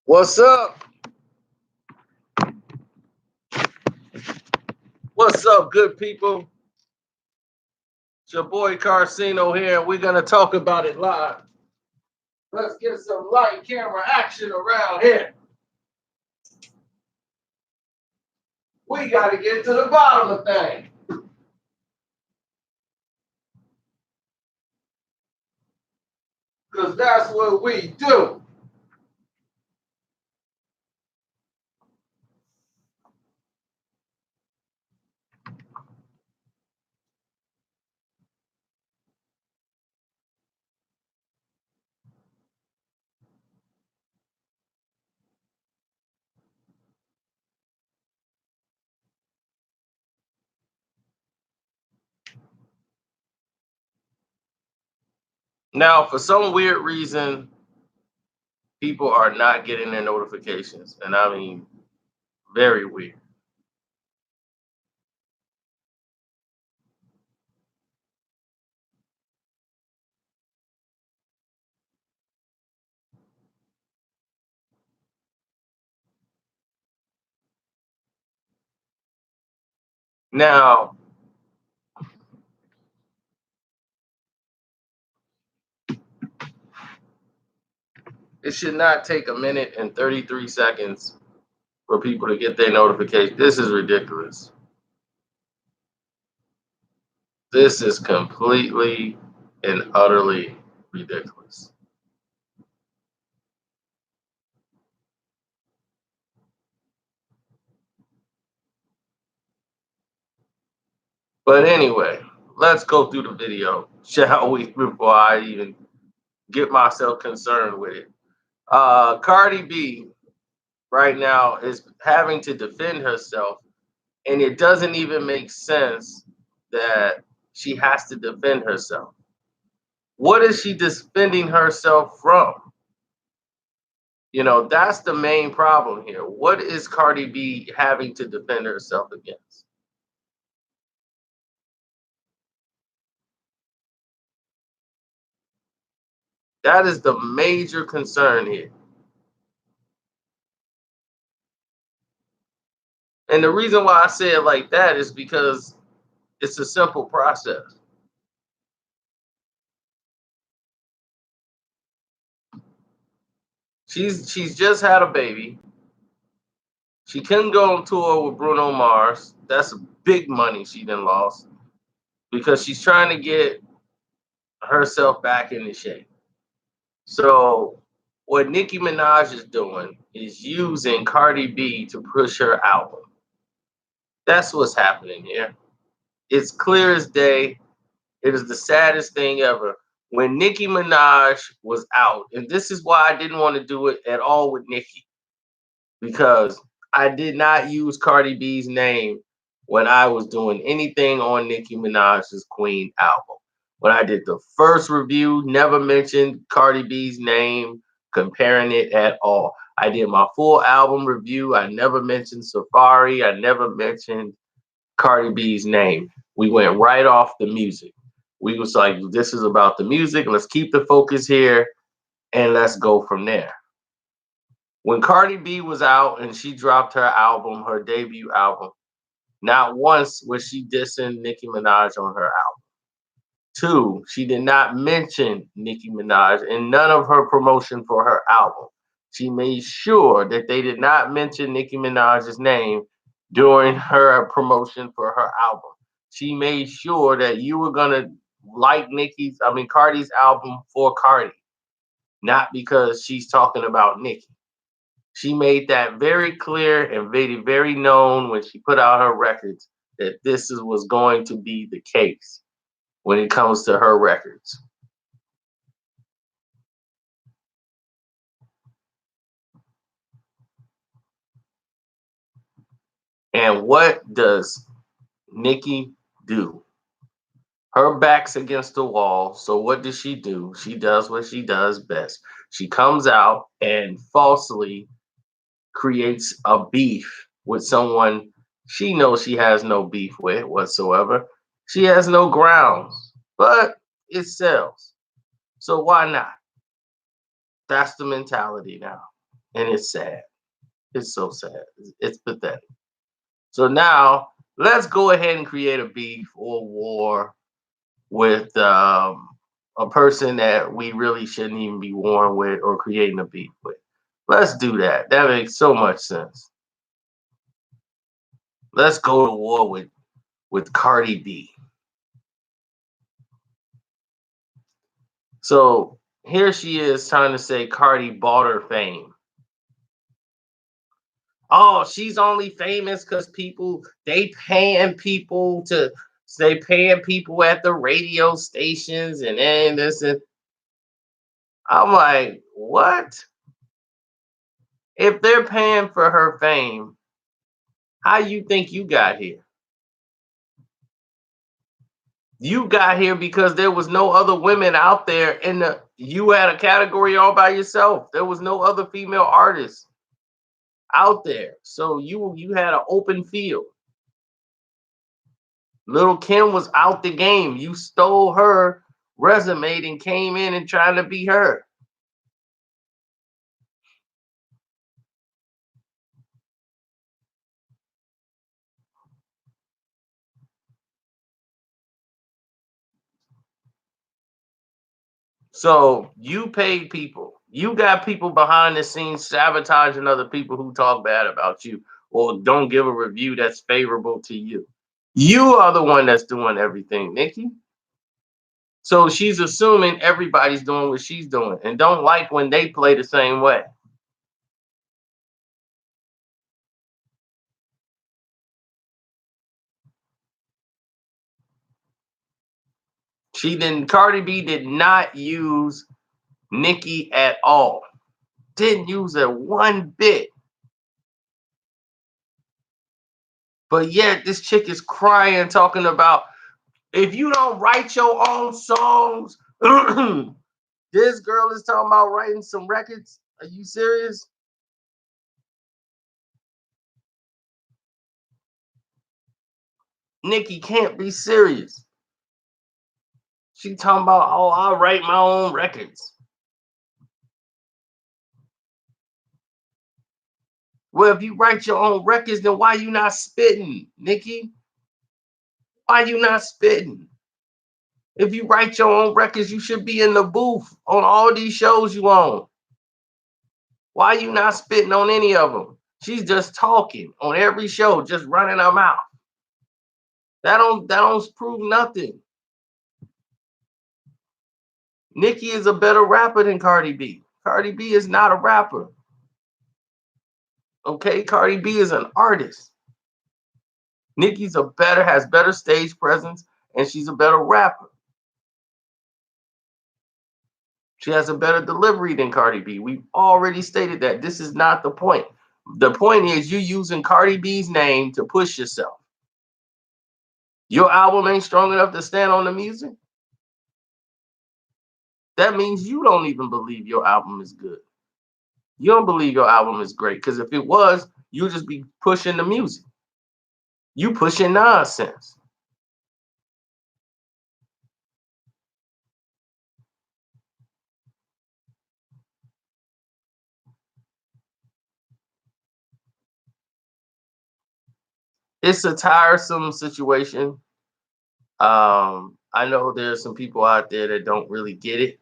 What's up? What's up, good people? It's your boy Carcino here, and we're going to talk about it live. Let's get some light camera action around here. We got to get to the bottom of things. Because that's what we do. Now, for some weird reason, people are not getting their notifications. And I mean, very weird. Now, it should not take a minute and 33 seconds for people to get their notification. This is ridiculous. This is completely and utterly ridiculous. But anyway, let's go through the video, shall we, before I even get myself concerned with it. Cardi B right now is having to defend herself, and it doesn't even make sense that she has to defend herself. What is she defending herself from? You know, that's the main problem here. What is Cardi B having to defend herself against? That is the major concern here. And the reason why I say it like that is because it's a simple process. She's just had a baby. She couldn't go on tour with Bruno Mars. That's big money she done lost because she's trying to get herself back into shape. So what Nicki Minaj is doing is using Cardi B to push her album. That's what's happening here. It's clear as day. It is the saddest thing ever. When Nicki Minaj was out, and this is why I didn't want to do it at all with Nicki, because I did not use Cardi B's name when I was doing anything on Nicki Minaj's Queen album. When I did the first review, never mentioned Cardi B's name, comparing it at all. I did my full album review. I never mentioned Safari. I never mentioned Cardi B's name. We went right off the music. We was like, this is about the music. Let's keep the focus here and let's go from there. When Cardi B was out and she dropped her album, her debut album, not once was she dissing Nicki Minaj on her album. Two, she did not mention Nicki Minaj in none of her promotion for her album. She made sure that they did not mention Nicki Minaj's name during her promotion for her album. She made sure that you were gonna like Cardi's album for Cardi, not because she's talking about Nicki. She made that very clear and very, very known when she put out her records that was going to be the case when it comes to her records. And what does Nicki do? Her back's against the wall. So what does she do? She does what she does best. She comes out and falsely creates a beef with someone she knows she has no beef with whatsoever. She has no grounds, but it sells. So why not? That's the mentality now. And it's sad. It's so sad. It's pathetic. So now let's go ahead and create a beef or war with a person that we really shouldn't even be warring with or creating a beef with. Let's do that. That makes so much sense. Let's go to war with Cardi B. So here she is trying to say Cardi bought her fame. Oh, she's only famous because they paying people at the radio stations and this and I'm like, what? If they're paying for her fame, how you think you got here? You got here because there was no other women out there you had a category all by yourself. There was no other female artists out there. So you had an open field. Little Kim was out the game. You stole her resume and came in and trying to be her. So you paid people. You got people behind the scenes sabotaging other people who talk bad about you or don't give a review that's favorable to you. You are the one that's doing everything, Nicki. So she's assuming everybody's doing what she's doing and don't like when they play the same way. Cardi B did not use Nicki at all. Didn't use her one bit. But yet this chick is crying, talking about if you don't write your own songs, this girl is talking about writing some records. Are you serious? Nicki can't be serious. She talking about, oh, I'll write my own records. Well, if you write your own records, then why you not spitting, Nicki? Why you not spitting? If you write your own records, you should be in the booth on all these shows you on. Why you not spitting on any of them? She's just talking on every show, just running her mouth. That don't prove nothing. Nicki is a better rapper than Cardi B. Cardi B is not a rapper. Okay, Cardi B is an artist. Nicki's has better stage presence, and she's a better rapper. She has a better delivery than Cardi B. We've already stated that. This is not the point. The point is you using Cardi B's name to push yourself. Your album ain't strong enough to stand on the music. That means you don't even believe your album is good. You don't believe your album is great because if it was, you'd just be pushing the music. You pushing nonsense. It's a tiresome situation. I know there's some people out there that don't really get it.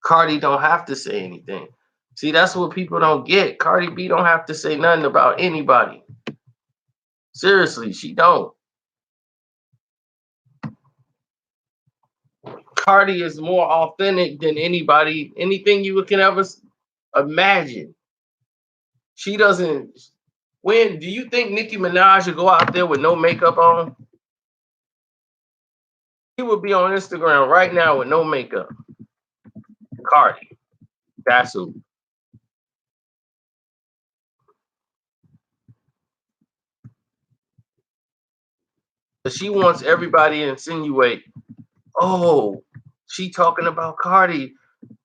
Cardi don't have to say anything. See, that's what people don't get. Cardi B don't have to say nothing about anybody. Seriously, she don't. Cardi is more authentic than anybody, anything you can ever imagine. She doesn't. When do you think Nicki Minaj would go out there with no makeup on? He would be on Instagram right now with no makeup. Cardi, that's who. But she wants everybody to insinuate, oh, she talking about Cardi.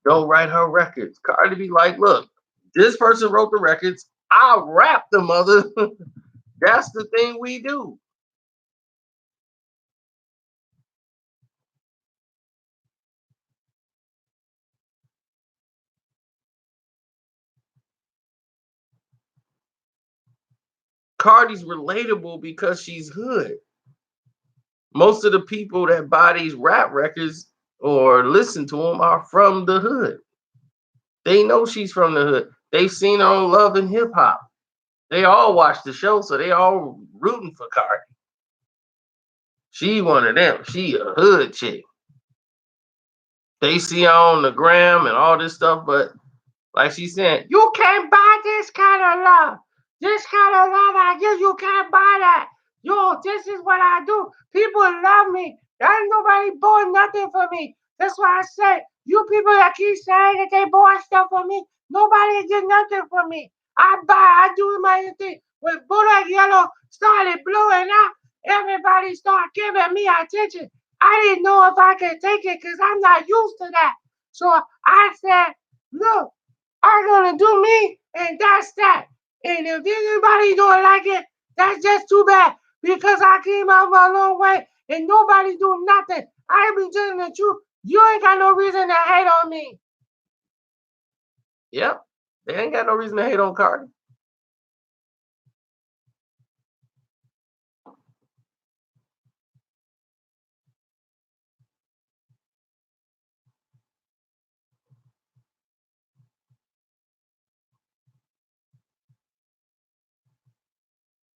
Don't write her records. Cardi be like, look, this person wrote the records. I rap the mother. That's the thing we do. Cardi's relatable because she's hood. Most of the people that buy these rap records or listen to them are from the hood. They know she's from the hood. They've seen her on Love and Hip Hop. They all watch the show, so they all rooting for Cardi. She one of them. She a hood chick. They see her on the gram and all this stuff, but like she said, you can't buy this kind of love. This kind of love I give, you can't buy that. Yo, this is what I do. People love me. Ain't nobody bought nothing for me. That's why I say, you people that keep saying that they bought stuff for me, nobody did nothing for me. I do my thing. When Bullet Yellow started blowing out, everybody started giving me attention. I didn't know if I could take it because I'm not used to that. So I said, look, I'm gonna do me, and that's that. And if anybody don't like it, that's just too bad because I came out my long way and nobody do nothing. I be telling the truth. You ain't got no reason to hate on me. Yep, they ain't got no reason to hate on Cardi.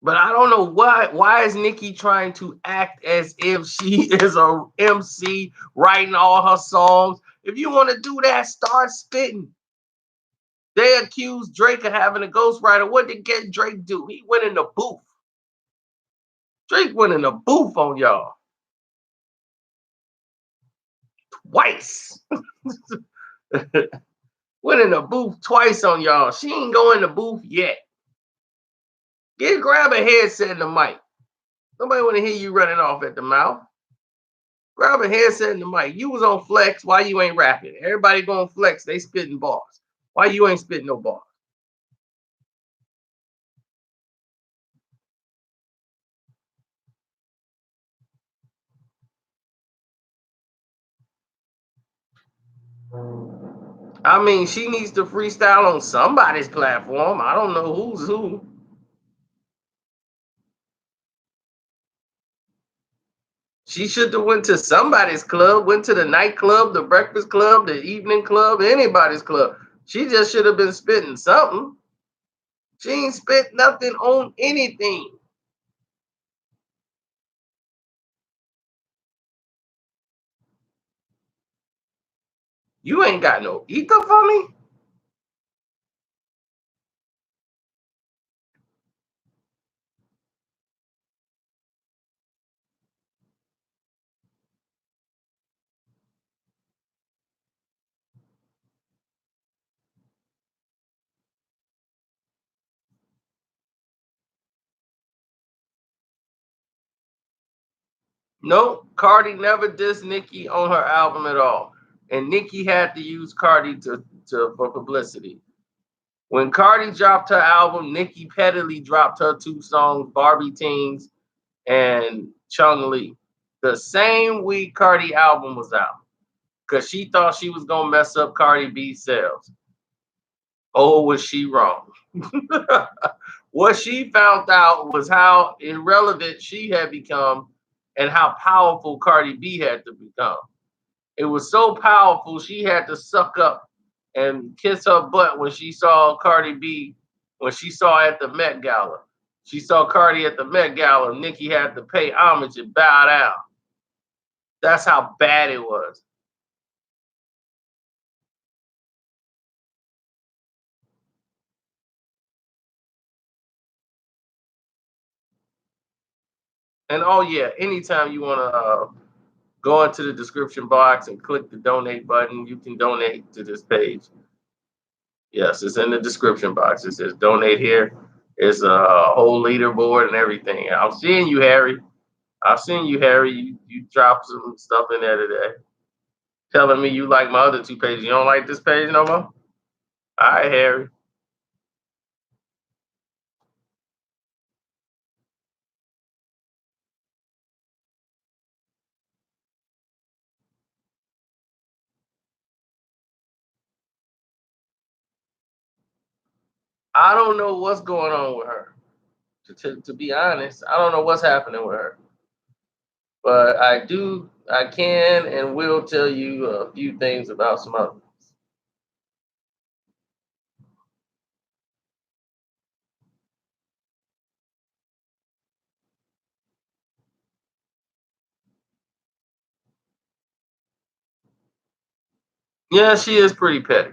But I don't know why. Why is Nicki trying to act as if she is a MC writing all her songs? If you want to do that, start spitting. They accused Drake of having a ghostwriter. What did get Drake do? He went in the booth. Drake went in the booth on y'all twice. Went in the booth twice on y'all. She ain't go in the booth yet. Grab a headset and the mic. Nobody want to hear you running off at the mouth. Grab a headset and the mic. You was on flex. Why you ain't rapping? Everybody going flex. They spitting bars. Why you ain't spitting no bars? I mean, she needs to freestyle on somebody's platform. I don't know who's who. She should have went to somebody's club, went to the nightclub, the breakfast club, the evening club, anybody's club. She just should have been spitting something. She ain't spit nothing on anything. You ain't got no ether for me? No, Cardi never dissed Nicki on her album at all. And Nicki had to use Cardi for publicity. When Cardi dropped her album, Nicki pettily dropped her two songs, Barbie Teens and Chung Lee, the same week Cardi album was out. Because she thought she was gonna mess up Cardi B sales. Oh, was she wrong? What she found out was how irrelevant she had become and how powerful Cardi B had to become. It was so powerful she had to suck up and kiss her butt when she saw Cardi B, when she saw her at the Met Gala. She saw Cardi at the Met Gala. Nicki had to pay homage and bow down. That's how bad it was. And oh yeah, anytime you want to go into the description box and click the donate button, you can donate to this page. Yes, it's in the description box. It says donate here. It's a whole leaderboard and everything. I'm seeing you, Harry. I've seen you, Harry. You dropped some stuff in there today, telling me you like my other two pages. You don't like this page no more? All right, Harry. I don't know what's going on with her. To be honest, I don't know what's happening with her, but I can and will tell you a few things about some others. Yeah, she is pretty petty.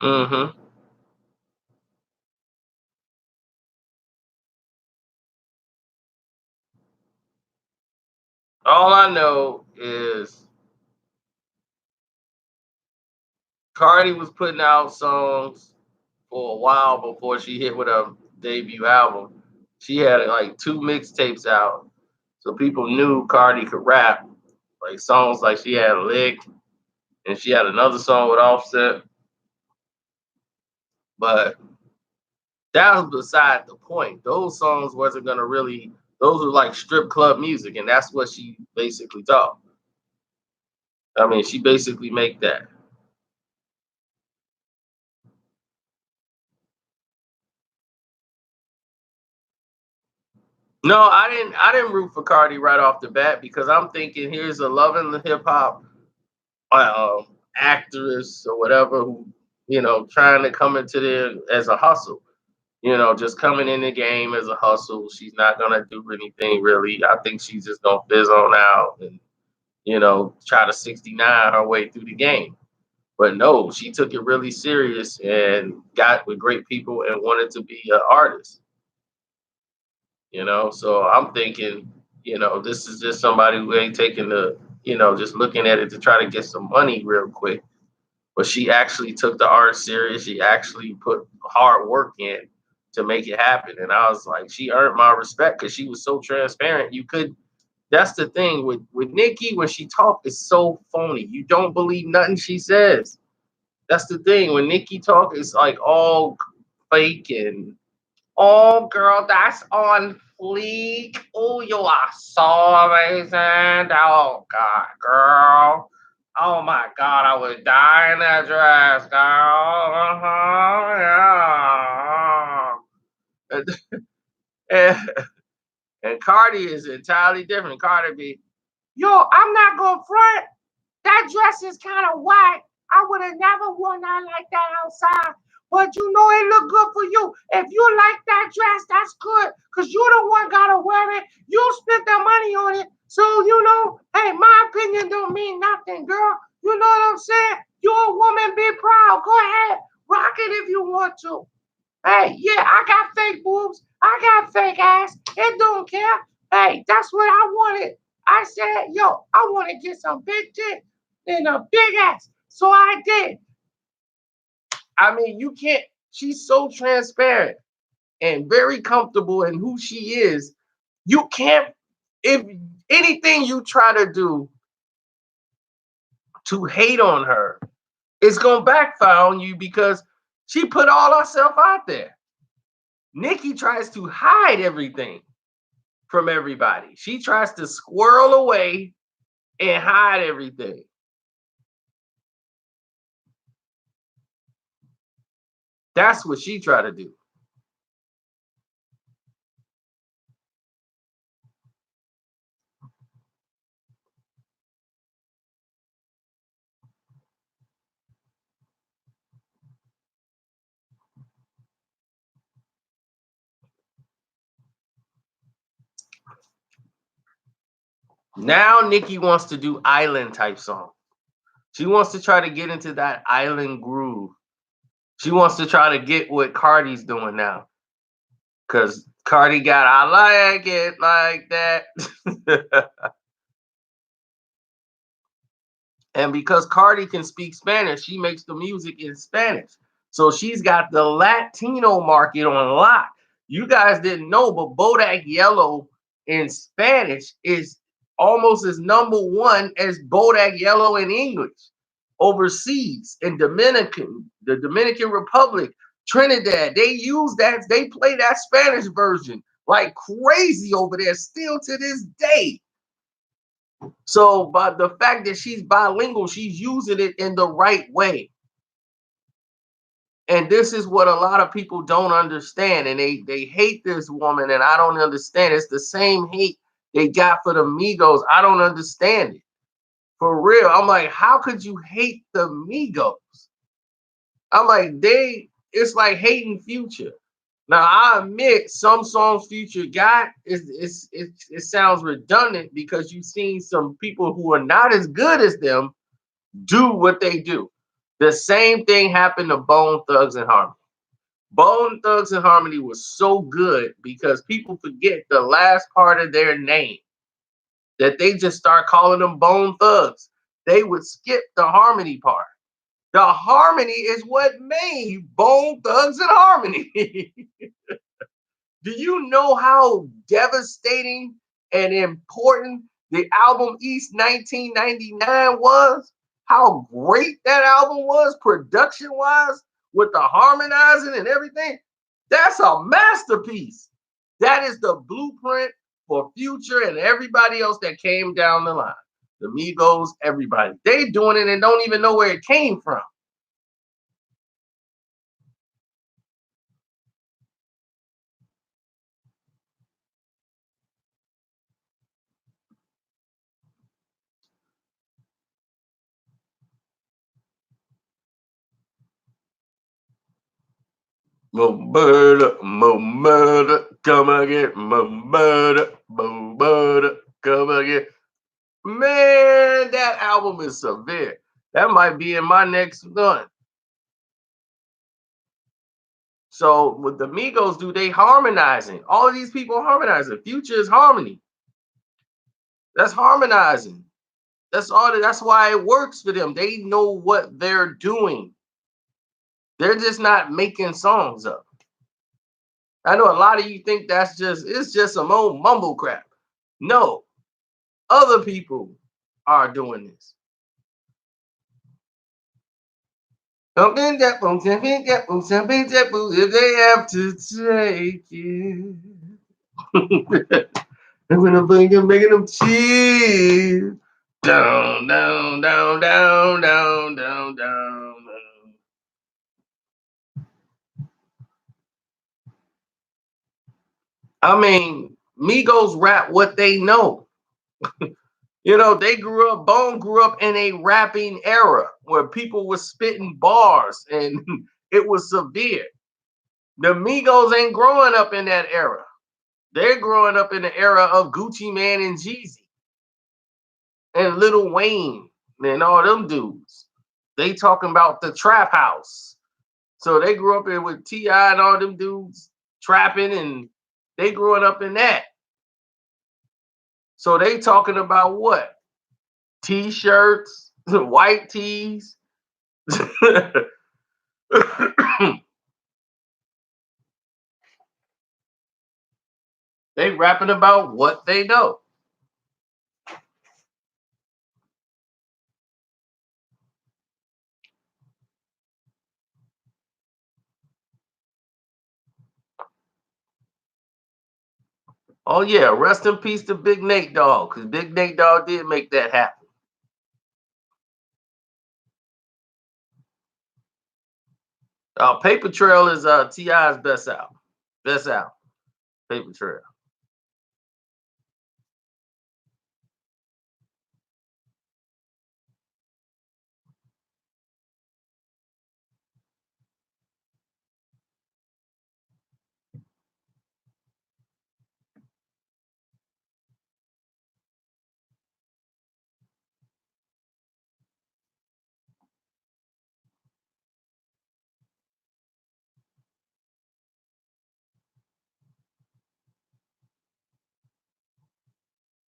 Hmm. All I know is Cardi was putting out songs for a while before she hit with her debut album. She had like two mixtapes out, so people knew Cardi could rap. Like songs like she had Lick and she had another song with Offset, but that was beside the point. Those songs wasn't gonna really. Those were like strip club music, and that's what she basically taught. I mean, she basically make that. No, I didn't. I didn't root for Cardi right off the bat because I'm thinking here's a loving the hip hop actress or whatever who trying to come into there as a hustle. Just coming in the game as a hustle. She's not gonna do anything really. I think she's just gonna fizz on out and try to 69 her way through the game. But no, she took it really serious and got with great people and wanted to be an artist. So I'm thinking, this is just somebody who ain't taking just looking at it to try to get some money real quick. But she actually took the art serious. She actually put hard work in to make it happen. And I was like, she earned my respect because she was so transparent. You could That's the thing with Nicki, when she talk, it's so phony. You don't believe nothing she says. That's the thing. When Nicki talk, it's like all fake and oh, girl, that's on fleek. Oh, you are so amazing. Oh, God, girl. Oh, my God, I would die in that dress, girl. Uh-huh, yeah. And Cardi is entirely different. Cardi be, yo, I'm not going to front. That dress is kind of white. I would have never worn that like that outside. But it look good for you. If you like that dress, that's good. Because you the one gotta wear it. You spent the money on it. So, hey, my opinion don't mean nothing, girl. You know what I'm saying? You're a woman, be proud. Go ahead. Rock it if you want to. Hey, yeah, I got fake boobs. I got fake ass. It don't care. Hey, that's what I wanted. I said, yo, I want to get some big dick and a big ass. So I did. I mean, you can't. She's so transparent and very comfortable in who she is. You can't, if anything you try to do to hate on her, it's going to backfire on you because she put all herself out there. Nicki tries to hide everything from everybody. She tries to squirrel away and hide everything. That's what she tried to do. Now Nicki wants to do island type song. She wants to try to get into that island groove. She wants to try to get what Cardi's doing now. Cause Cardi got I like it like that. And because Cardi can speak Spanish, she makes the music in Spanish. So she's got the Latino market on lock. You guys didn't know, but Bodak Yellow in Spanish is almost as number one as Bodak Yellow in English overseas in the Dominican Republic. Trinidad, they use that, they play that Spanish version like crazy over there still to this day. So, but the fact that she's bilingual, she's using it in the right way. And this is what a lot of people don't understand. And they hate this woman, and I don't understand. It's the same hate they got for the Migos. I don't understand it. For real. I'm like, how could you hate the Migos? I'm like, it's like hating Future. Now I admit some songs Future got it sounds redundant because you've seen some people who are not as good as them do what they do. The same thing happened to Bone Thugs and Harmony. Bone Thugs and Harmony was so good because people forget the last part of their name, that they just start calling them Bone Thugs. They would skip the harmony part. The harmony is what made Bone Thugs and Harmony. Do you know how devastating and important the album East 1999 was? How great that album was production wise with the harmonizing and everything? That's a masterpiece. That is the blueprint for Future and everybody else that came down the line. The Migos, everybody. They doing it and don't even know where it came from. More murder, come again, more murder, come again. Man, that album is severe. That might be in my next one. So what the Migos do, they harmonizing. All of these people harmonizing. Future is harmony. That's harmonizing. That's all. That's why it works for them. They know what they're doing. They're just not making songs up. I know a lot of you think it's just some old mumble crap. No, other people are doing this. If they have to take it. I'm gonna bring them, making them cheese. Down, down, down, down, down, down, down. I mean, Migos rap what they know. You know, Bone grew up in a rapping era where people were spitting bars and it was severe. The Migos ain't growing up in that era. They're growing up in the era of Gucci Man and Jeezy and Lil Wayne and all them dudes. They talking about the trap house. So they grew up in with T.I. and all them dudes trapping, and they growing up in that. So they talking about what? T-shirts, white tees. They rapping about what they know. Oh yeah, rest in peace to Big Nate Dogg, because Big Nate Dogg did make that happen. Paper Trail is T.I.'s best album. Best album. Paper Trail.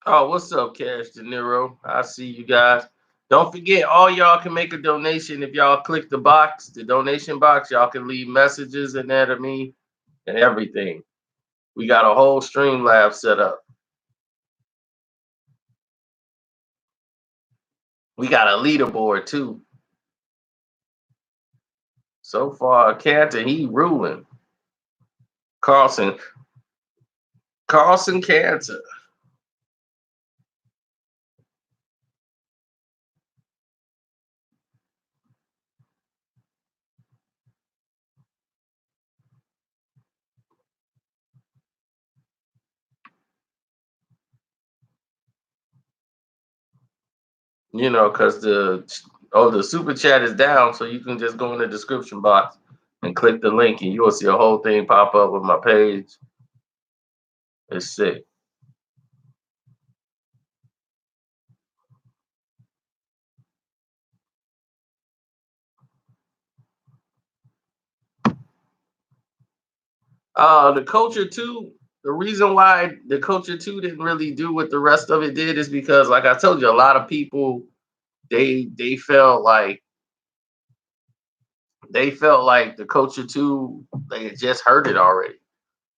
Oh, what's up, Cash De Niro? I see you guys. Don't forget, all y'all can make a donation if y'all click the box, the donation box. Y'all can leave messages in there to me and everything. We got a whole stream lab set up. We got a leaderboard too. So far, Cantor, he ruling. Carlson. Carlson Cantor. You know, because the super chat is down, so you can just go in the description box and click the link, and you will see a whole thing pop up with my page. It's sick. The culture too. The reason why the culture too didn't really do what the rest of it did is because, like I told you, a lot of people they felt like the culture too. They had just heard it already.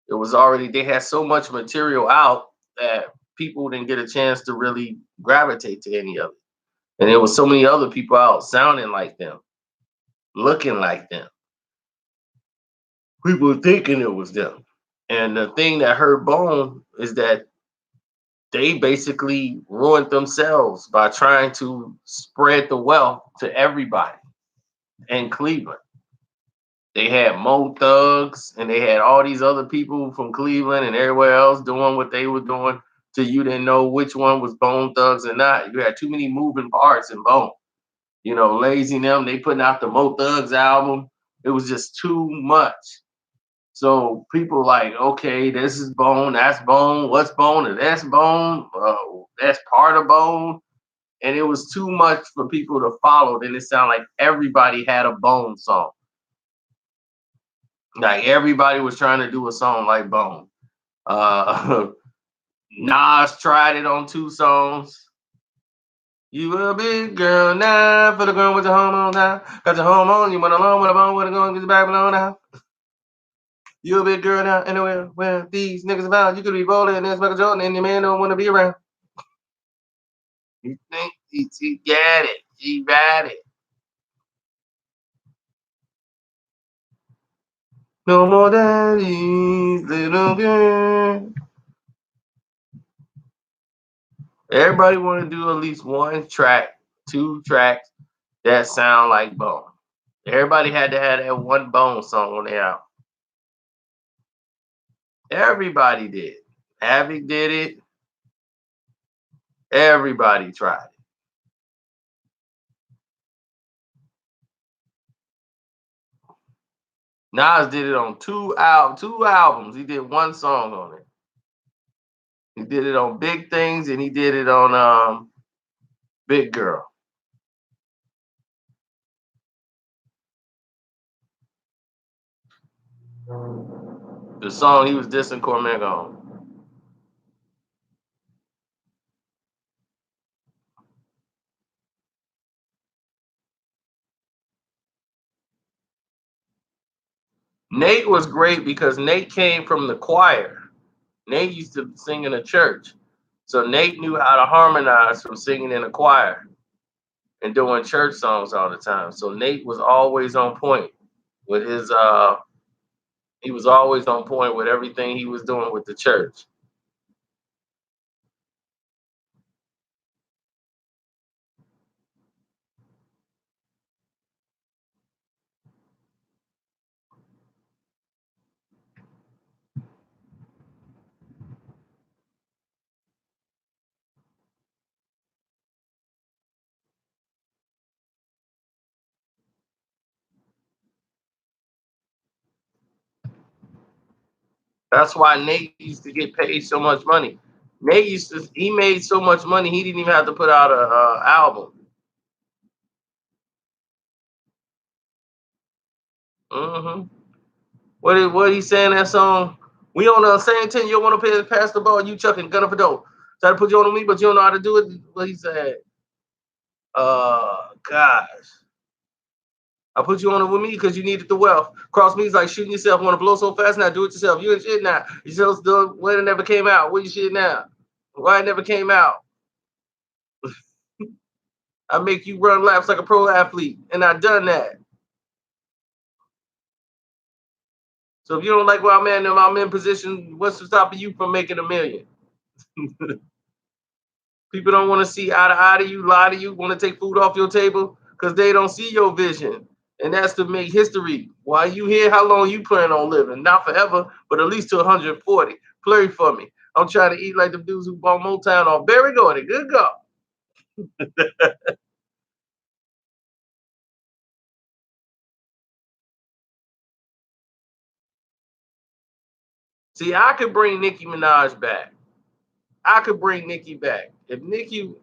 It was already they had so much material out that people didn't get a chance to really gravitate to any of it. And there was so many other people out sounding like them, looking like them. People thinking it was them. And the thing that hurt Bone is that they basically ruined themselves by trying to spread the wealth to everybody in Cleveland. They had Mo Thugs and they had all these other people from Cleveland and everywhere else doing what they were doing till you didn't know which one was Bone Thugs and not. You had too many moving parts in Bone. You know, Lazy them, they putting out the Mo Thugs album. It was just too much. So people like, okay, this is Bone, that's Bone, what's Bone, and that's Bone, that's part of Bone. And it was too much for people to follow. Then it sounded like everybody had a Bone song. Like everybody was trying to do a song like Bone. Uh, Nas tried it on 2 songs. You a big girl now for the girl with the hormone now. Got your hormone, you went along with a bone with a gun, get your back below now. You a big girl now, anywhere where these niggas about. You could be bowling and there's Michael Jordan and your man don't want to be around. You think he got it. He got it. No more daddies, little girl. Everybody want to do at least 1 track, 2 tracks that sound like Bone. Everybody had to have that one Bone song on their album. Everybody did. Havoc did it. Everybody tried it. Nas did it on 2 albums. He did 1 song on it. He did it on Big Things and he did it on Big Girl. The song he was dissing Cormega on. Nate was great because Nate came from the choir. Nate used to sing in a church. So Nate knew how to harmonize from singing in a choir and doing church songs all the time. So Nate was always on point with his he was always on point with everything he was doing with the church. That's why Nate used to get paid so much money. He made so much money he didn't even have to put out a album. Mm-hmm. What he saying that song? We on the same team. You don't want to pass the ball. You chucking gunning for dope. Try to put you on me, but you don't know how to do it. What he said? Gosh. I put you on it with me because you needed the wealth. Cross me is like shooting yourself. Want to blow so fast now? Do it yourself. You ain't shit now. You just do it when it never came out. What you shit now? Why it never came out? I make you run laps like a pro athlete, and I done that. So if you don't like where I'm in position, what's stopping you from making $1 million? People don't want to see eye to you, lie to you, want to take food off your table because they don't see your vision. And that's to make history. While you here, how long you plan on living? Not forever, but at least to 140. Play for me. I'm trying to eat like the dudes who bought Motown off Barry Gordy. Good God. See, I could bring Nicki Minaj back. I could bring Nicki back. If Nicki,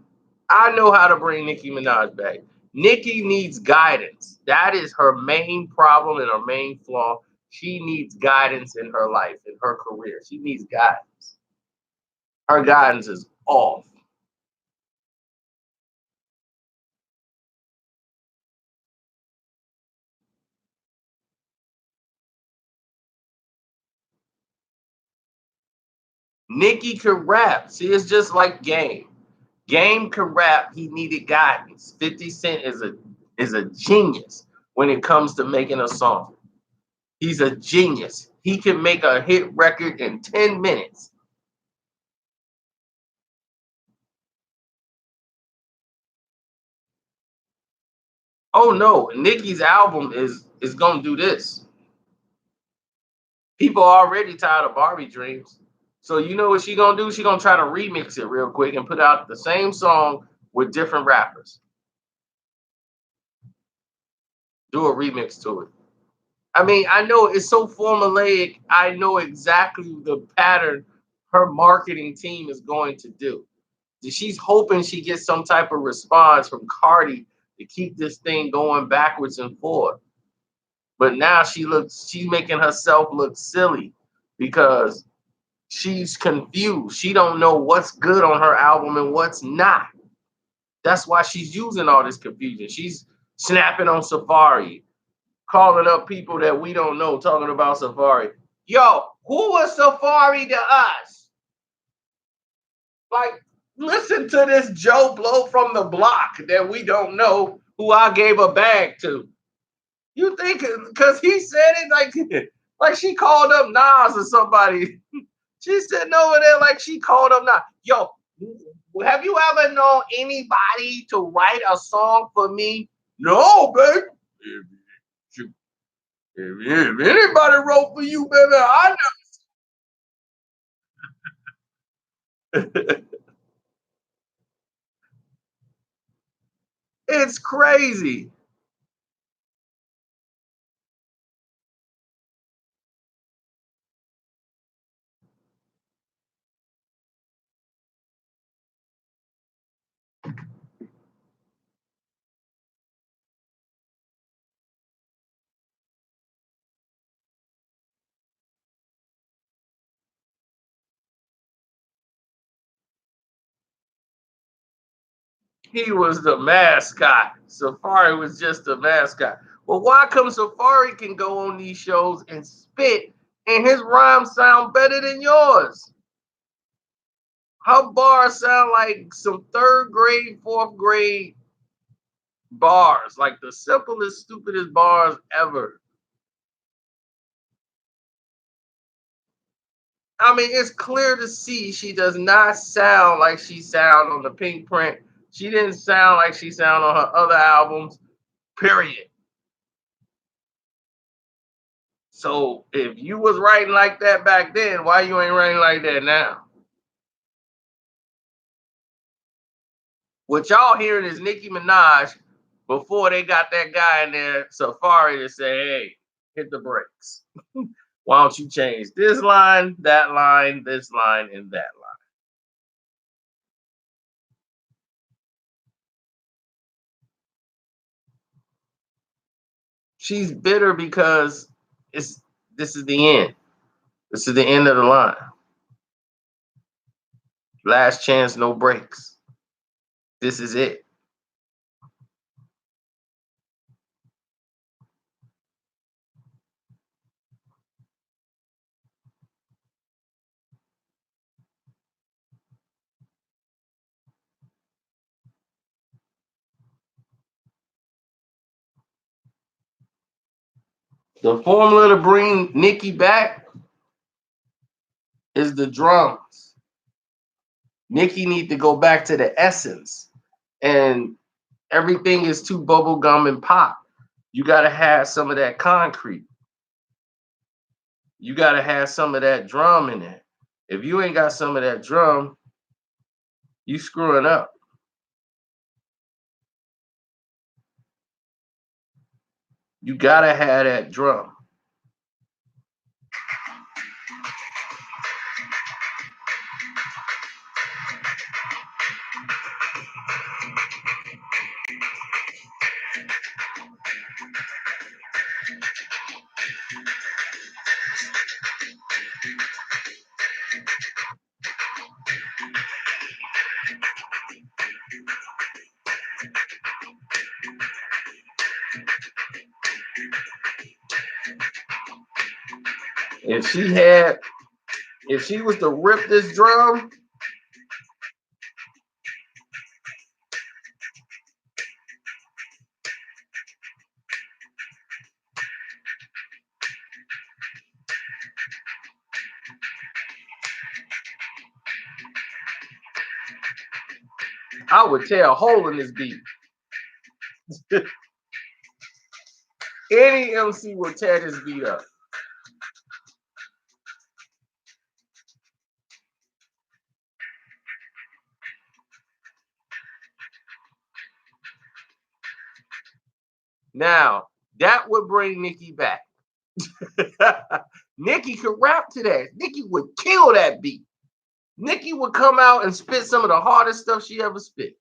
I know how to bring Nicki Minaj back. Nicki needs guidance. That is her main problem and her main flaw. She needs guidance in her life, in her career. She needs guidance. Her guidance is off. Nicki can rap. See, it's just like Game. Game can rap. He needed guidance. 50 Cent is a genius when it comes to making a song. He's a genius. He can make a hit record in 10 minutes. Oh no, Nicki's album is gonna do this. People are already tired of Barbie Dreams. So you know what she gonna do? She gonna try to remix it real quick and put out the same song with different rappers. Do a remix to it. I mean, I know it's so formulaic. I know exactly the pattern her marketing team is going to do. She's hoping she gets some type of response from Cardi to keep this thing going backwards and forth. But now she's making herself look silly because she's confused. She don't know what's good on her album and what's not. That's why she's using all this confusion. She's snapping on Safari, calling up people that we don't know, talking about Safari. Yo, who was Safari to us? Like, listen to this Joe Blow from the block that we don't know who I gave a bag to. You think because he said it like she called up Nas or somebody. She's sitting over there like she called up Nas. Yo, have you ever known anybody to write a song for me? No, baby. If anybody wrote for you, baby, I know. It's crazy. He was the mascot. Safari was just the mascot. Well, why come Safari can go on these shows and spit and his rhymes sound better than yours? Her bars sound like some third grade, fourth grade bars, like the simplest, stupidest bars ever. I mean, it's clear to see she does not sound like she sound on the Pink Print. She didn't sound like she sound on her other albums. Period. So if you was writing like that back then, why you ain't writing like that now? What y'all hearing is Nicki Minaj before they got that guy in there, Safari, to say, hey, hit the brakes. Why don't you change this line, that line, this line, and that line? She's bitter because it's this is the end. This is the end of the line. Last chance, no breaks. This is it. The formula to bring Nicki back is the drums. Nicki need to go back to the essence, and everything is too bubblegum and pop. You got to have some of that concrete. You got to have some of that drum in it. If you ain't got some of that drum, you screwing up. You got to have that drum. If she was to rip this drum, I would tear a hole in this beat. Any MC will tear this beat up. Now, that would bring Nicki back. Nicki could rap to that. Nicki would kill that beat. Nicki would come out and spit some of the hardest stuff she ever spit.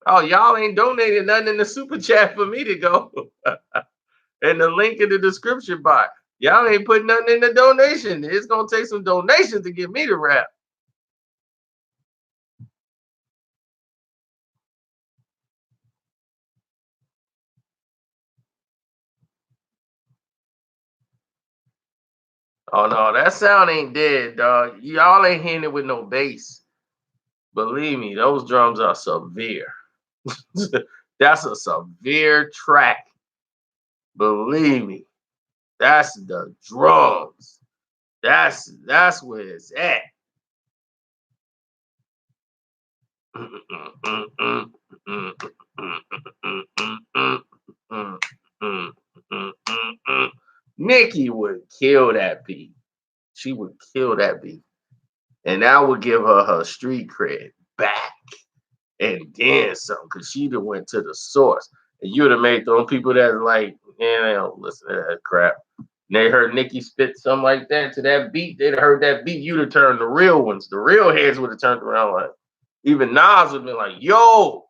Oh, y'all ain't donated nothing in the super chat for me to go. And the link in the description box. Y'all ain't putting nothing in the donation. It's gonna take some donations to get me to rap. Oh no, that sound ain't dead, dog. Y'all ain't hitting it with no bass. Believe me, those drums are severe. That's a severe track. Believe me, that's the drums. That's where it's at. Nicki would kill that beat. She would kill that beat. And that would give her street cred back and then some, because she'd have went to the source. And you'd have made those people that like, yeah, they don't listen to that crap. And they heard Nicki spit something like that to that beat. They'd have heard that beat. You'd have turned the real ones. The real heads would have turned around like, even Nas would have been like, yo,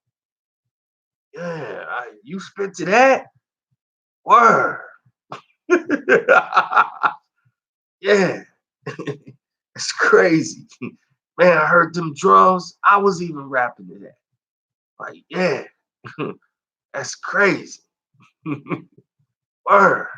yeah, you spit to that? Word. Yeah. It's crazy. Man, I heard them drums. I was even rapping to that. Like, yeah, that's crazy. Word.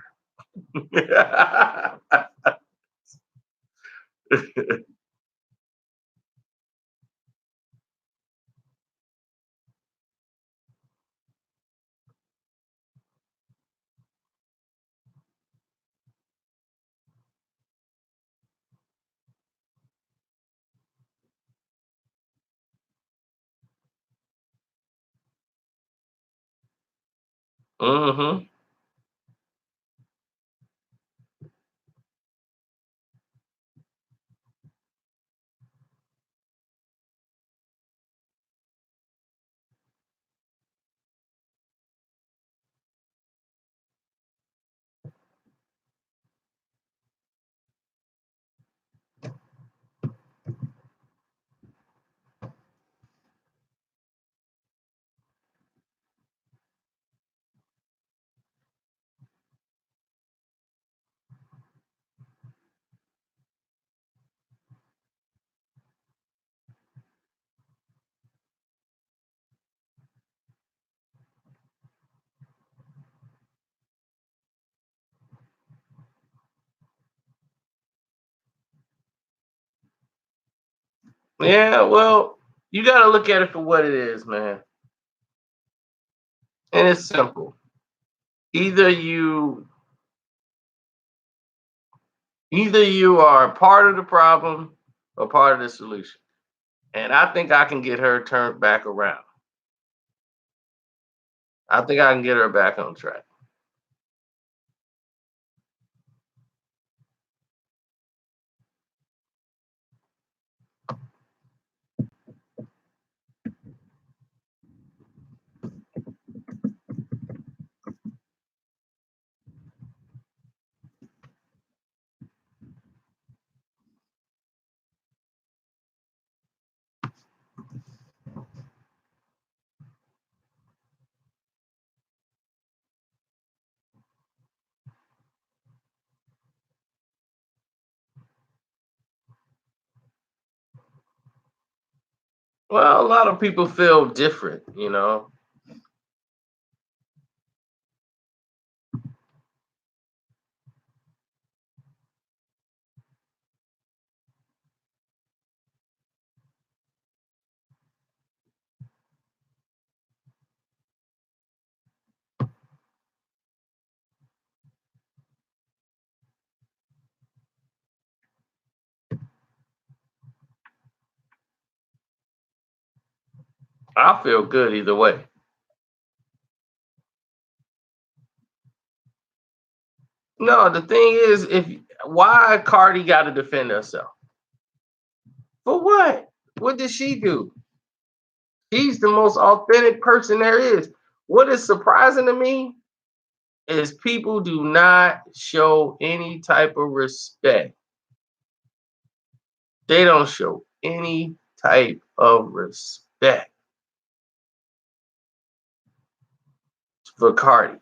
Mm-hmm. Yeah, well, you got to look at it for what it is, man. And it's simple. either you either you are part of the problem or part of the solution. And I think I can get her turned back around. I think I can get her back on track. Well, a lot of people feel different. I feel good either way. No, the thing is, if why Cardi got to defend herself? For what? What did she do? She's the most authentic person there is. What is surprising to me is people do not show any type of respect. They don't show any type of respect for Cardi.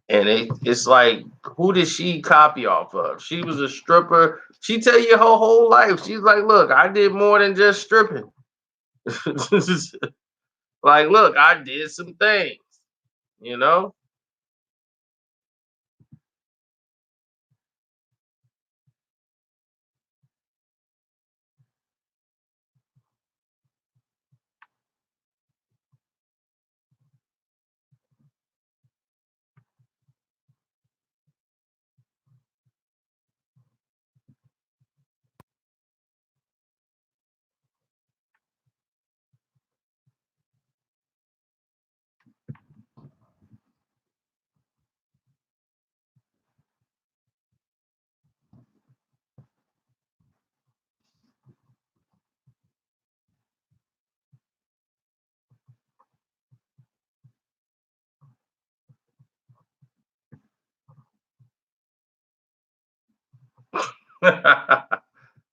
And it's like, who did she copy off of? She was a stripper. She tell you her whole life. She's like, look, I did more than just stripping. Like, look, I did some things, you know?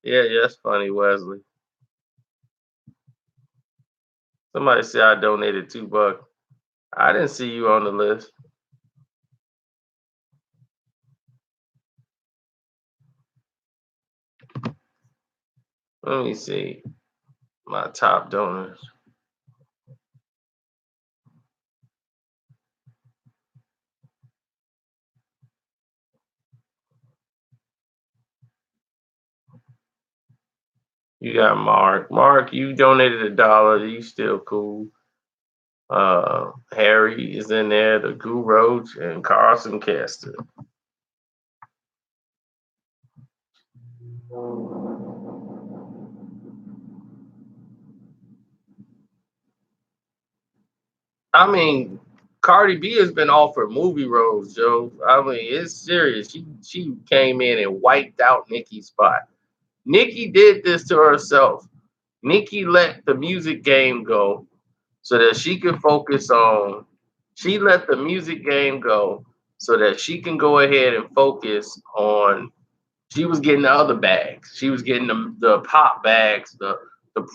Yeah, that's funny, Wesley. Somebody said I donated $2. I didn't see you on the list. Let me see my top donors. You got Mark. Mark, you donated $1. You still cool. Harry is in there, the Guru Roach, and Carson Kester. I mean, Cardi B has been offered movie roles, Joe. I mean, it's serious. She came in and wiped out Nicki's spot. Nicki did this to herself. Nicki let the music game go so that she could focus on. She let the music game go so that she can go ahead and focus on. She was getting the other bags. She was getting the pop bags, the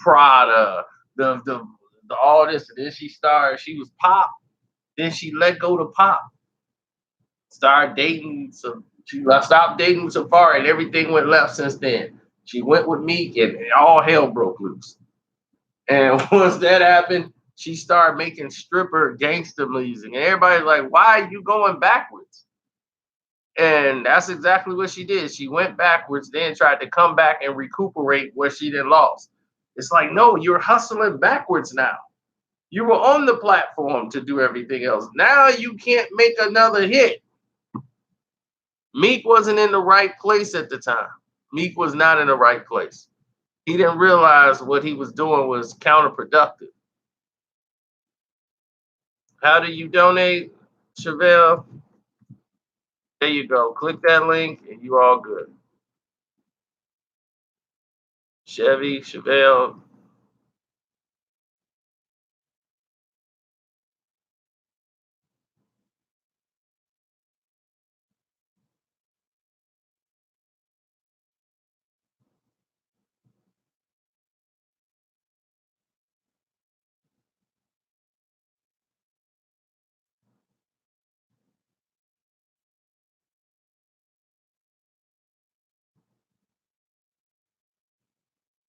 Prada, the all this. And then she started. She was pop. Then she let go to pop. Started dating some. She stopped dating Safari, and everything went left since then. She went with Meek, and all hell broke loose. And once that happened, she started making stripper gangster music. And everybody's like, why are you going backwards? And that's exactly what she did. She went backwards, then tried to come back and recuperate what she did lost. It's like, no, you're hustling backwards now. You were on the platform to do everything else. Now you can't make another hit. Meek wasn't in the right place at the time. Meek was not in the right place. He didn't realize what he was doing was counterproductive. How do you donate, Chevelle? There you go. Click that link and you're all good. Chevy, Chevelle.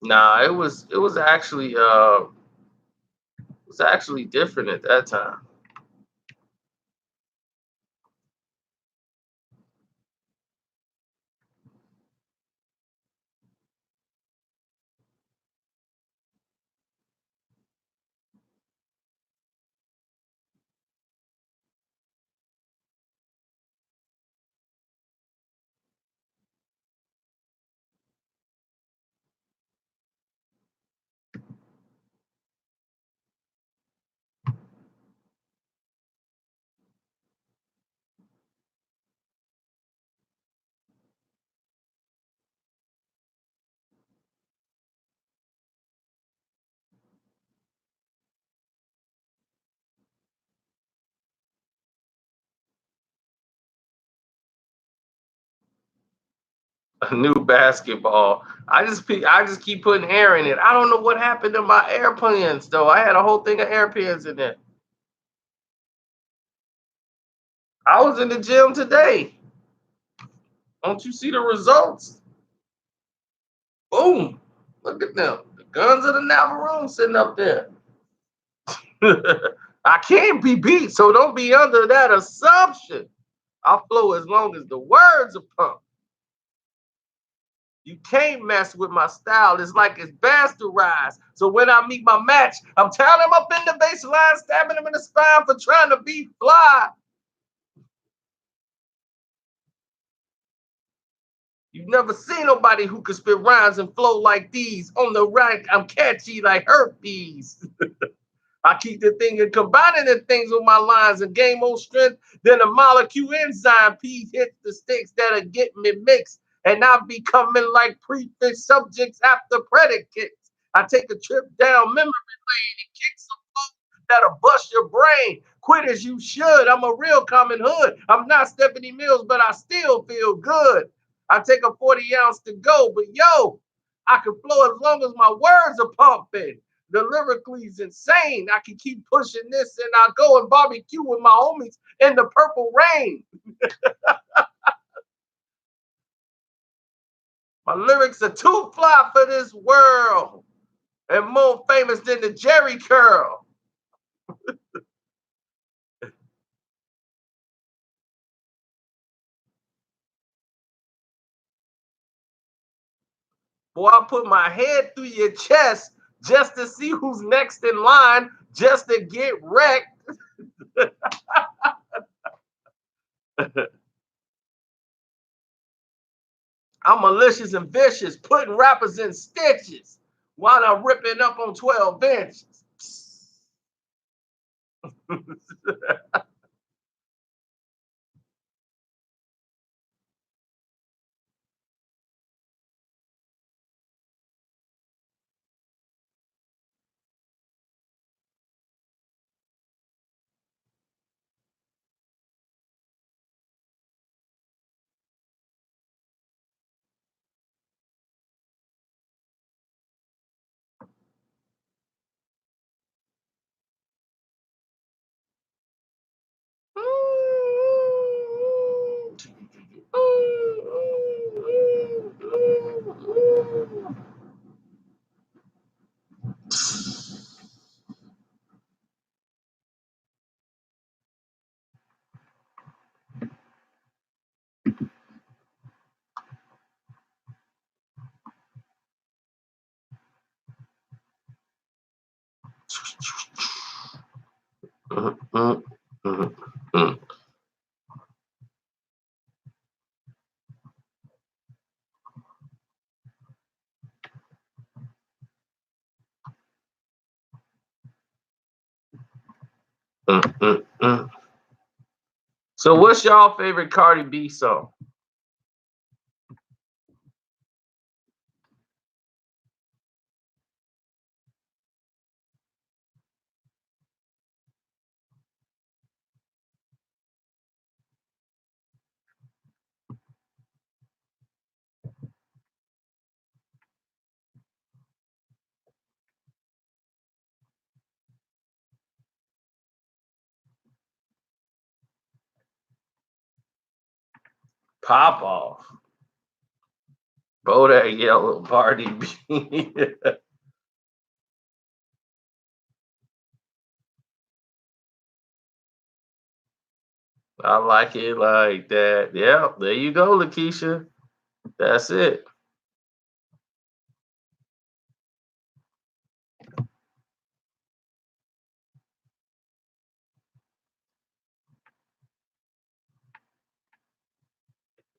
Nah, it was actually different at that time. A new basketball. I just keep putting air in it. I don't know what happened to my airplanes though. I had a whole thing of airplanes in there. I was in the gym today. Don't you see the results? Boom. Look at them. The guns of the Navarone sitting up there. I can't be beat, so don't be under that assumption. I'll flow as long as the words are pumped. You can't mess with my style. It's like it's bastardized. So when I meet my match, I'm tearing him up in the baseline, stabbing him in the spine for trying to be fly. You've never seen nobody who can spit rhymes and flow like these. On the right, I'm catchy like herpes. I keep the thing and combining the things with my lines and gain more strength than a molecule enzyme. P hits the sticks that'll get me mixed. And I be coming like prefix subjects after predicates. I take a trip down memory lane and kick some flow that'll bust your brain. Quit as you should. I'm a real common hood. I'm not Stephanie Mills, but I still feel good. I take a 40 ounce to go, but yo, I can flow as long as my words are pumping. The lyrically is insane. I can keep pushing this and I go and barbecue with my homies in the purple rain. My lyrics are too fly for this world and more famous than the Jerry curl. Boy, I put my head through your chest just to see who's next in line, just to get wrecked. I'm malicious and vicious, putting rappers in stitches while I'm ripping up on 12 inches. Mhm, mhm, mhm, mhm, mhm. So, what's y'all favorite Cardi B song? Pop off. Bodak Yellow, Cardi B. I like it like that. Yeah, there you go, Lakeisha. That's it.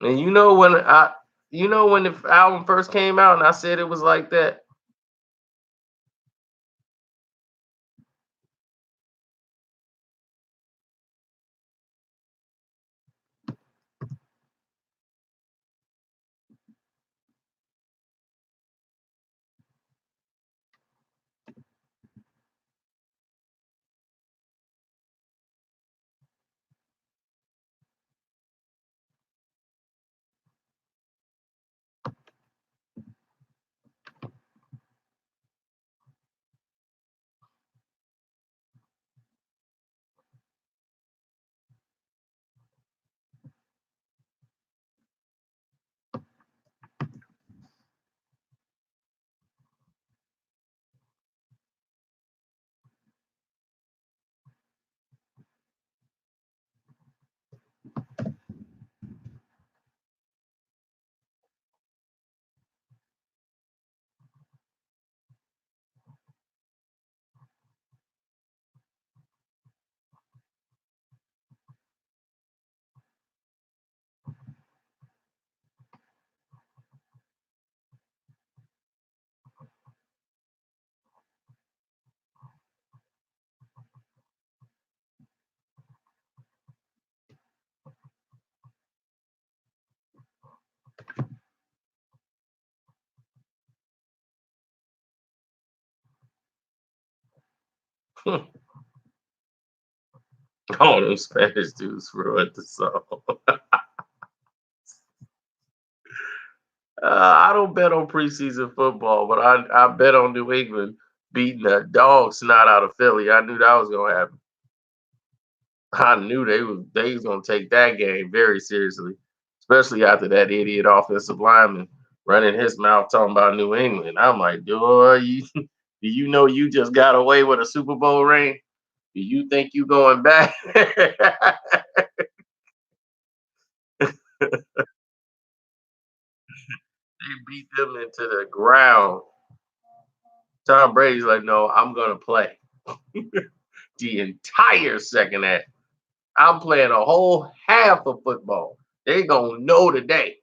And when the album first came out, and I said it was like that. All them Spanish dudes ruined the song. I don't bet on preseason football, but I bet on New England beating the dog snot out of Philly. I knew that was gonna happen. I knew they was gonna take that game very seriously, especially after that idiot offensive lineman running his mouth talking about New England. I'm like, do you know you just got away with a Super Bowl ring? Do you think you going back? They beat them into the ground. Tom Brady's like, no, I'm gonna play the entire second half. I'm playing a whole half of football. They gonna know today.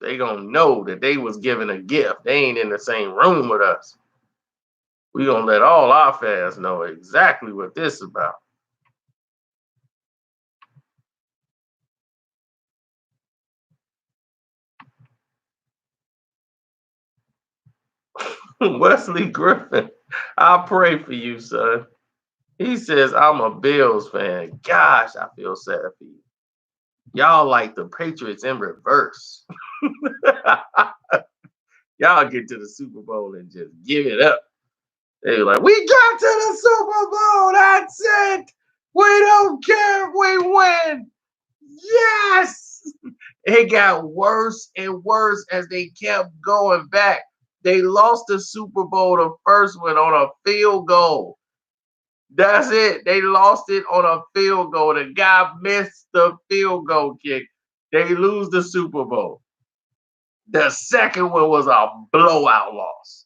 They gonna know that they was given a gift. They ain't in the same room with us. We gonna let all our fans know exactly what this is about. Wesley Griffin, I pray for you, son. He says, I'm a Bills fan. Gosh, I feel sad for you. Y'all like the Patriots in reverse. Y'all get to the Super Bowl and just give it up. They were like, we got to the Super Bowl. That's it. We don't care if we win. Yes. It got worse and worse as they kept going back. They lost the Super Bowl, the first one, on a field goal. That's it. They lost it on a field goal. The guy missed the field goal kick. They lose the Super Bowl. The second one was a blowout loss.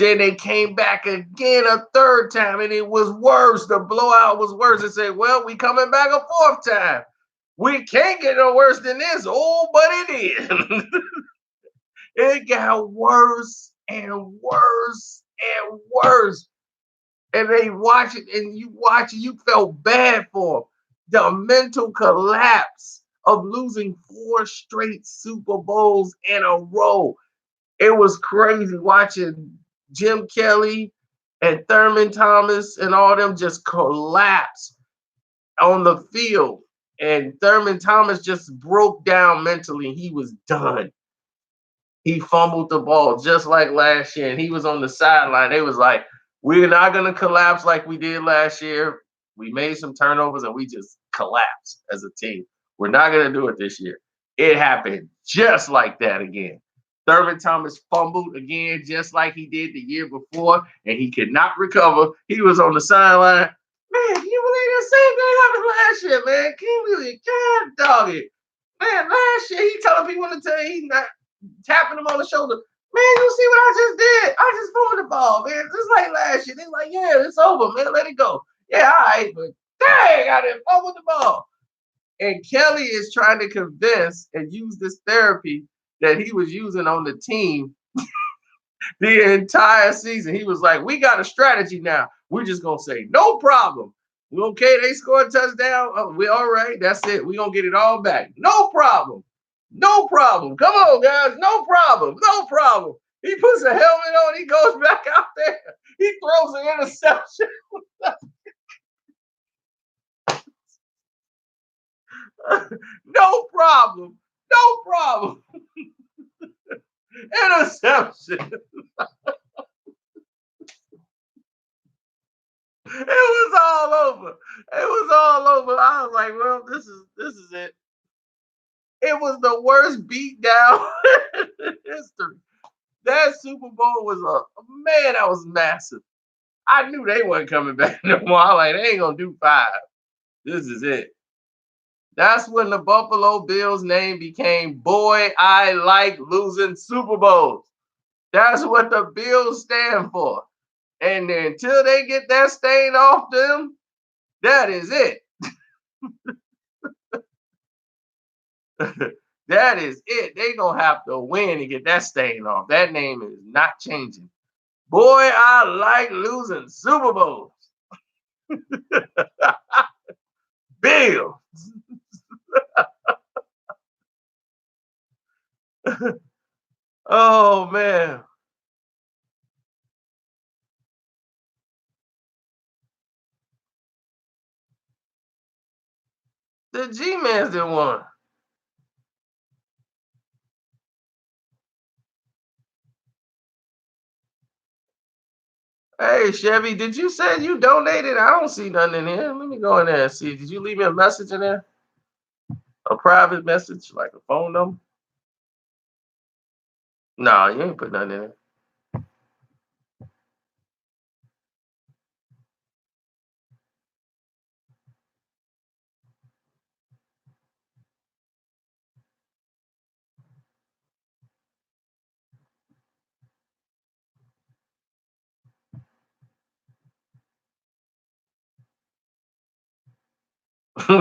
Then they came back again a third time, and it was worse. The blowout was worse. They said, well, we coming back a fourth time. We can't get no worse than this. Oh, but it did. It got worse and worse and worse. And they watch it, and you watch it, you felt bad for them. The mental collapse of losing 4 straight Super Bowls in a row. It was crazy watching Jim Kelly and Thurman Thomas and all them just collapse on the field. And Thurman Thomas just broke down mentally. He was done. He fumbled the ball just like last year, and he was on the sideline. They was like, we're not going to collapse like we did last year. We made some turnovers, and we just collapsed as a team. We're not going to do it this year. It happened just like that again. Thurman Thomas fumbled again, just like he did the year before, and he could not recover. He was on the sideline. Man, can you believe the same thing happened last year, man? Can you believe it? God dog it. Man, last year he telling people to tell you he's not tapping him on the shoulder. Man, you see what I just did? I just fumbled the ball, man. Just like last year. They're like, yeah, it's over, man. Let it go. Yeah, all right, but dang, I didn't fumble the ball. And Kelly is trying to convince and use this therapy that he was using on the team the entire season. He was like, we got a strategy now. We're just going to say, no problem. We okay, they scored a touchdown. Oh, we all right. That's it. We're going to get it all back. No problem. No problem. Come on, guys. No problem. No problem. He puts a helmet on. He goes back out there. He throws an interception. No problem. No problem. Interception. It was all over. It was all over. I was like, well, this is it. It was the worst beatdown in history. That Super Bowl was man, that was massive. I knew they wasn't coming back no more. I was like, they ain't gonna do 5. This is it. That's when the Buffalo Bills name became Boy, I Like Losing Super Bowls. That's what the Bills stand for. And until they get that stain off them, that is it. That is it. They gonna have to win to get that stain off. That name is not changing. Boy, I like losing Super Bowls. Bills. Oh man. The G-Mans didn't won. Hey Chevy, did you say you donated? I don't see nothing in here. Let me go in there and see. Did you leave me a message in there? A private message, like a phone number? No, you ain't put nothing in it.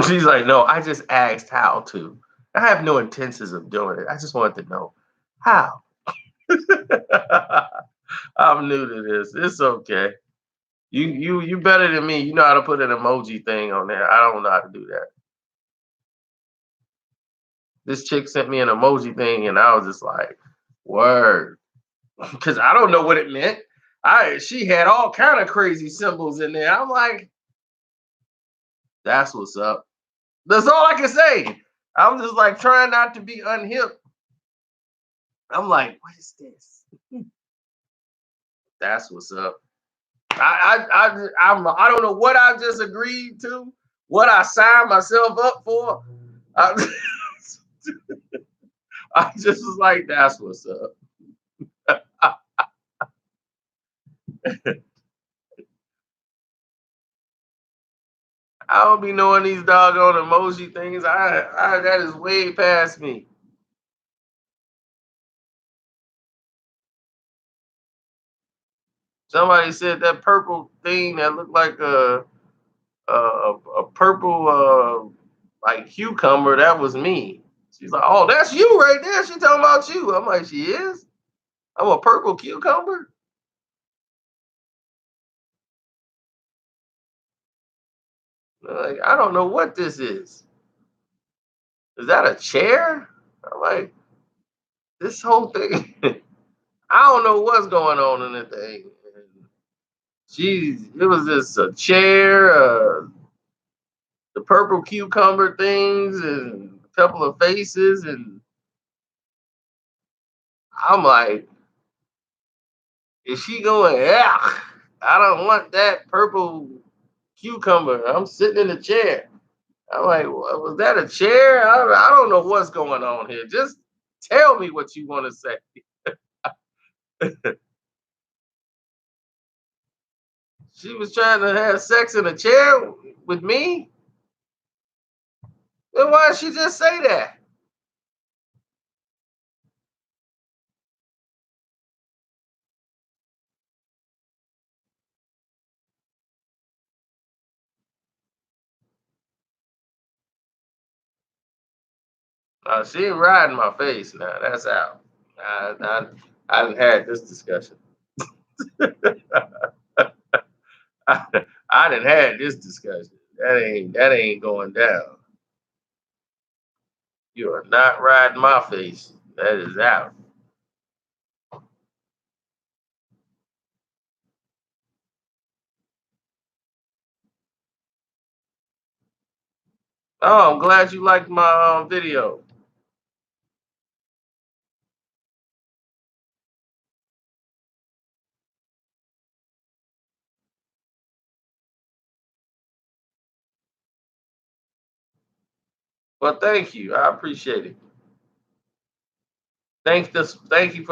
She's like, no, I just asked how to. I have no intentions of doing it. I just wanted to know how. I'm new to this. It's okay. You better than me. You know how to put an emoji thing on there. I don't know how to do that. This chick sent me an emoji thing, and I was just like, word, because I don't know what it meant. She had all kind of crazy symbols in there. I'm like, that's what's up. That's all I can say. I'm just like trying not to be unhip. I'm like, what is this? That's what's up. I don't know what I just agreed to, what I signed myself up for. I, I just was like, that's what's up. I don't be knowing these doggone emoji things. I that is way past me. Somebody said that purple thing that looked like a purple like cucumber. That was me. She's like, "Oh, that's you right there." She talking about you. I'm like, "She is? I'm a purple cucumber." Like, I don't know what this is. Is that a chair? I'm like, this whole thing. I don't know what's going on in the thing. It was just a chair, the purple cucumber things, and a couple of faces, and I'm like, is she going? Yeah, I don't want that purple cucumber. I'm sitting in the chair. I'm like, was that a chair? I don't know what's going on here. Just tell me what you want to say. She was trying to have sex in a chair with me. Then why did she just say that? She ain't riding my face now. That's out. I done had this discussion. I done had this discussion. That ain't going down. You are not riding my face. That is out. Oh, I'm glad you liked my video. Well, thank you. I appreciate it. Thank you for